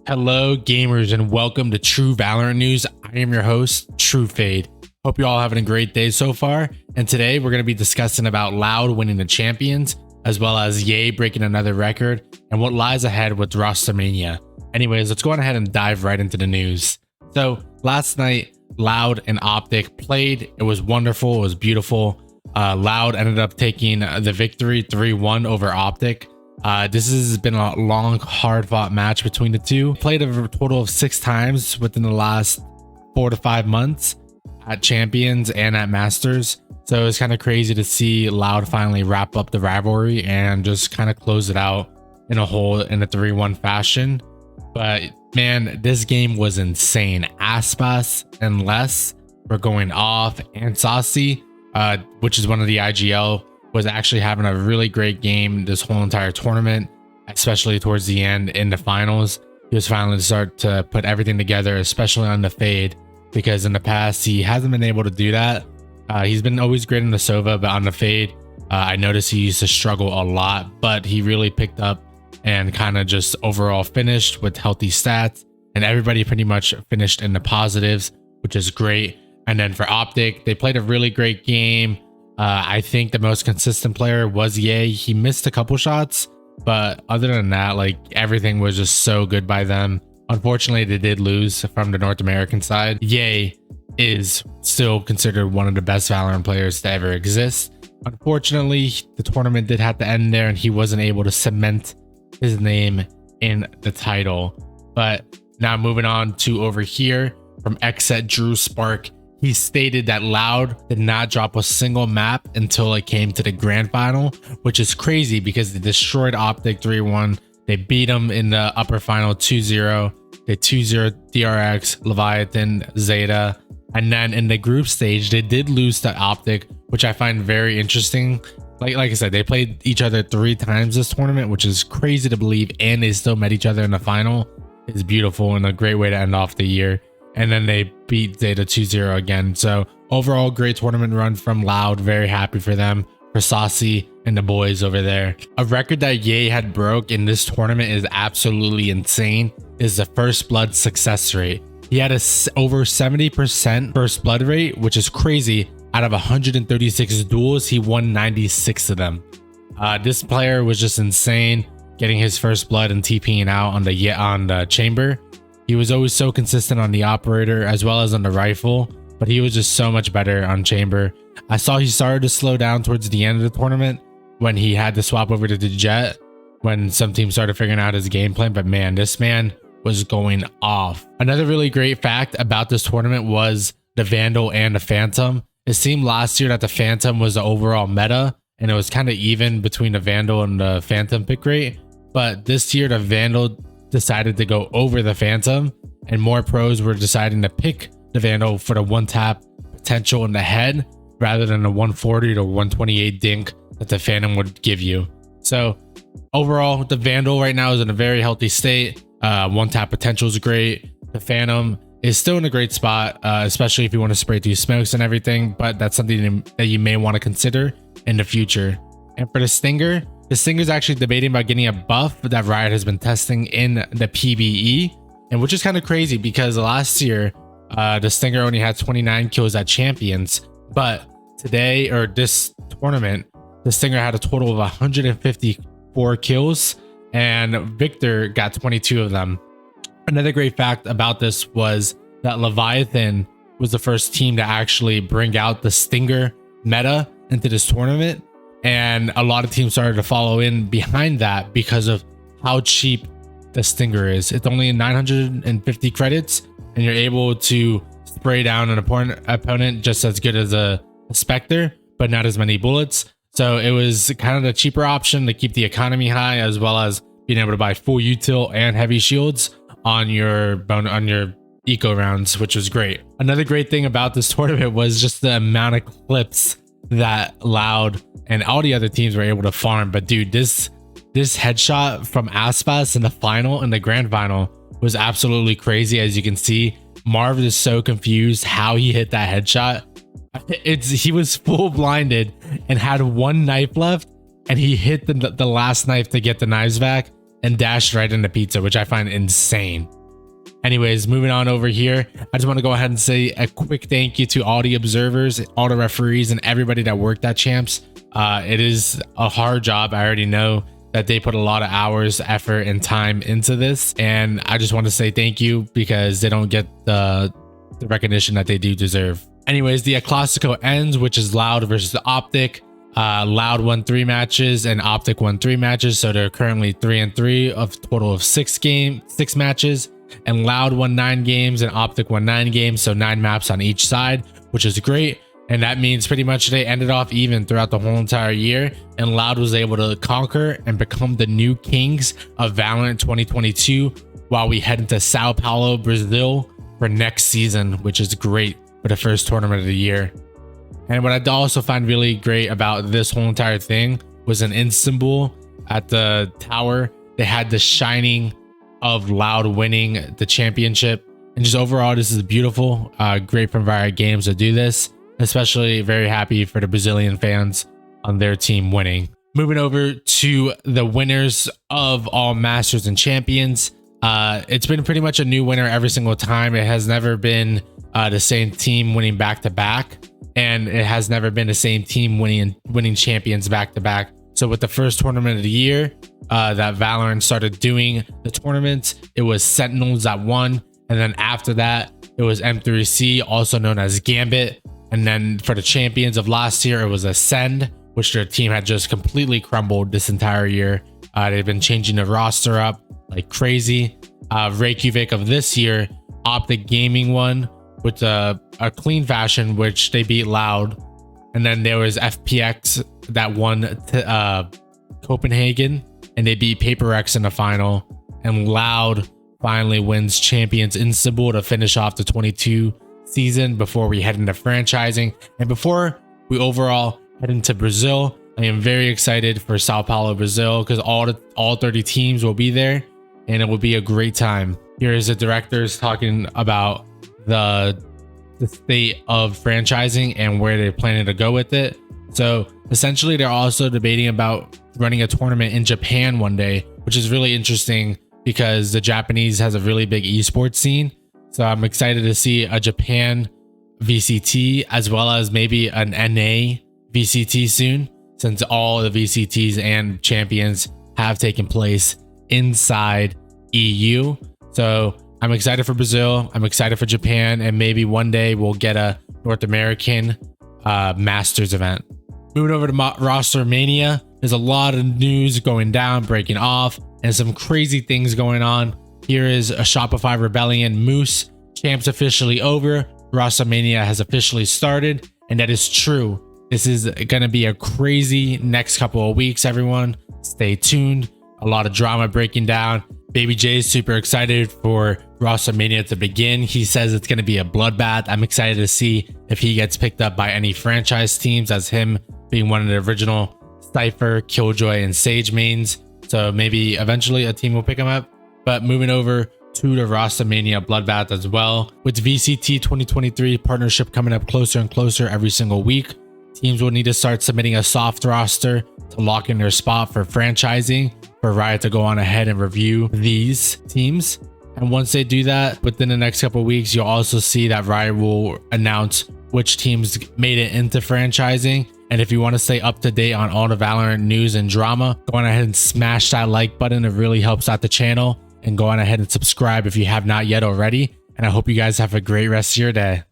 Hello gamers and welcome to True Valorant News. I am your host, True Fade. Hope you all having a great day so far. And today we're going to be discussing about Loud winning the Champions, as well as Yay breaking another record, and what lies ahead with Rostermania. Anyways, let's go on ahead and dive right into the news. So last night, Loud and Optic played. It was wonderful. It was beautiful. Loud ended up taking the victory 3-1 over Optic. This has been a long, hard-fought match between the two. Played a total of 6 times within the last 4 to 5 months at Champions and at Masters. So it's kind of crazy to see Loud finally wrap up the rivalry and just kind of close it out in a 3-1 fashion. But man, this game was insane. Aspas and Les were going off, and Saucy, which is one of the IGL, was actually having a really great game this whole entire tournament, especially towards the end in the finals. He was finally start to put everything together, especially on the fade, because in the past he hasn't been able to do that. He's been always great in the Sova, but on the fade, I noticed he used to struggle a lot, but he really picked up and kind of just overall finished with healthy stats, and everybody pretty much finished in the positives, which is great. And then for Optic, they played a really great game. I think the most consistent player was Yay. He missed a couple shots, but other than that, like, everything was just so good by them. Unfortunately, they did lose from the North American side. Yay is still considered one of the best Valorant players to ever exist. Unfortunately, the tournament did have to end there, and he wasn't able to cement his name in the title. But now moving on to over here from Xset Drew Spark. He stated that Loud did not drop a single map until it came to the grand final, which is crazy because they destroyed Optic 3-1. They beat them in the upper final 2-0. They 2-0 DRX, Leviathan, Zeta. And then in the group stage, they did lose to Optic, which I find very interesting. Like I said, they played each other 3 times this tournament, which is crazy to believe. And they still met each other in the final. It's beautiful and a great way to end off the year. And then they beat Zeta 2-0 again. So overall, great tournament run from Loud. Very happy for them, for Saucy and the boys over there. A record that Yay had broke in this tournament is absolutely insane, is the first blood success rate. He had over 70% first blood rate, which is crazy. Out of 136 duels, he won 96 of them. This player was just insane, getting his first blood and TPing out on the chamber. He was always so consistent on the operator as well as on the rifle, but he was just so much better on chamber. I saw he started to slow down towards the end of the tournament when he had to swap over to the jet, when some teams started figuring out his game plan, but man, this man was going off. Another really great fact about this tournament was the Vandal and the Phantom. It seemed last year that the Phantom was the overall meta, and it was kind of even between the Vandal and the Phantom pick rate, but this year the Vandal decided to go over the Phantom, and more pros were deciding to pick the Vandal for the one tap potential in the head rather than the 140 to 128 dink that the Phantom would give you. So overall, the Vandal right now is in a very healthy state. One tap potential is great. The Phantom is still in a great spot, especially if you want to spray through smokes and everything, but that's something that you may want to consider in the future. And for the Stinger, the Stinger's actually debating about getting a buff that Riot has been testing in the PBE, and which is kind of crazy because last year the Stinger only had 29 kills at Champions, but today, or this tournament, the Stinger had a total of 154 kills, and Victor got 22 of them. Another great fact about this was that Leviathan was the first team to actually bring out the Stinger meta into this tournament. And a lot of teams started to follow in behind that because of how cheap the Stinger is. It's only 950 credits, and you're able to spray down an opponent just as good as a Spectre, but not as many bullets. So it was kind of the cheaper option to keep the economy high, as well as being able to buy full util and heavy shields on your eco rounds, which was great. Another great thing about this tournament was just the amount of clips that Loud and all the other teams were able to farm. But dude, this headshot from Aspas in the grand final was absolutely crazy. As you can see, Marv is so confused how he hit that headshot. He was full blinded and had one knife left, and he hit the last knife to get the knives back and dashed right into pizza, which I find insane. Anyways, moving on over here, I just want to go ahead and say a quick thank you to all the observers, all the referees, and everybody that worked at Champs. It is a hard job. I already know that they put a lot of hours, effort, and time into this, and I just want to say thank you because they don't get the recognition that they do deserve. Anyways, the Classico ends, which is Loud versus the Optic. Loud won 3 matches and Optic won 3 matches, so they're currently 3-3 of total of 6 matches. And Loud won 9 games and Optic won 9 games, so 9 maps on each side, which is great. And that means pretty much they ended off even throughout the whole entire year, and Loud was able to conquer and become the new kings of Valorant 2022 while we head into Sao Paulo, Brazil for next season, which is great for the first tournament of the year. And what I also find really great about this whole entire thing was in Istanbul at the tower, they had the shining of Loud winning the championship. And just overall, this is beautiful. Great from Riot Games to do this. Especially very happy for the Brazilian fans on their team winning. Moving over to the winners of all Masters and Champions. It's been pretty much a new winner every single time. It has never been the same team winning back to back, and it has never been the same team winning champions back to back. So with the first tournament of the year that Valorant started doing the tournaments, it was Sentinels that won, and then after that it was M3C, also known as Gambit. And then for the champions of last year, it was Ascend, which their team had just completely crumbled this entire year. They've been changing the roster up like crazy. Reykjavik of this year, Optic Gaming won with a clean fashion, which they beat Loud. And then there was FPX that won Copenhagen, and they beat PaperX in the final. And Loud finally wins Champions Istanbul to finish off the 22 season before we head into franchising. And before we overall head into Brazil, I am very excited for Sao Paulo, Brazil, because all 30 teams will be there and it will be a great time. Here is the directors talking about the state of franchising and where they're planning to go with it. So essentially they're also debating about running a tournament in Japan one day, which is really interesting because the Japanese has a really big esports scene. So I'm excited to see a Japan VCT as well as maybe an NA VCT soon, since all the VCTs and champions have taken place inside EU. So I'm excited for Brazil. I'm excited for Japan, and maybe one day we'll get a North American Masters event. Moving over to Rostermania, there's a lot of news going down, breaking off, and some crazy things going on. Here is a Shopify Rebellion Moose. Champs officially over. Rostermania has officially started, and that is true. This is going to be a crazy next couple of weeks, everyone. Stay tuned. A lot of drama breaking down. Baby J is super excited for Rostermania to begin. He says it's going to be a bloodbath. I'm excited to see if he gets picked up by any franchise teams, as him being one of the original Cypher, Killjoy, and Sage mains. So maybe eventually a team will pick him up. But moving over to the Rostermania bloodbath as well. With VCT 2023 partnership coming up closer and closer every single week, teams will need to start submitting a soft roster to lock in their spot for franchising, for Riot to go on ahead and review these teams. And once they do that, within the next couple of weeks, you'll also see that Riot will announce which teams made it into franchising. And if you want to stay up to date on all the Valorant news and drama, go on ahead and smash that like button. It really helps out the channel. And go on ahead and subscribe if you have not yet already. And I hope you guys have a great rest of your day.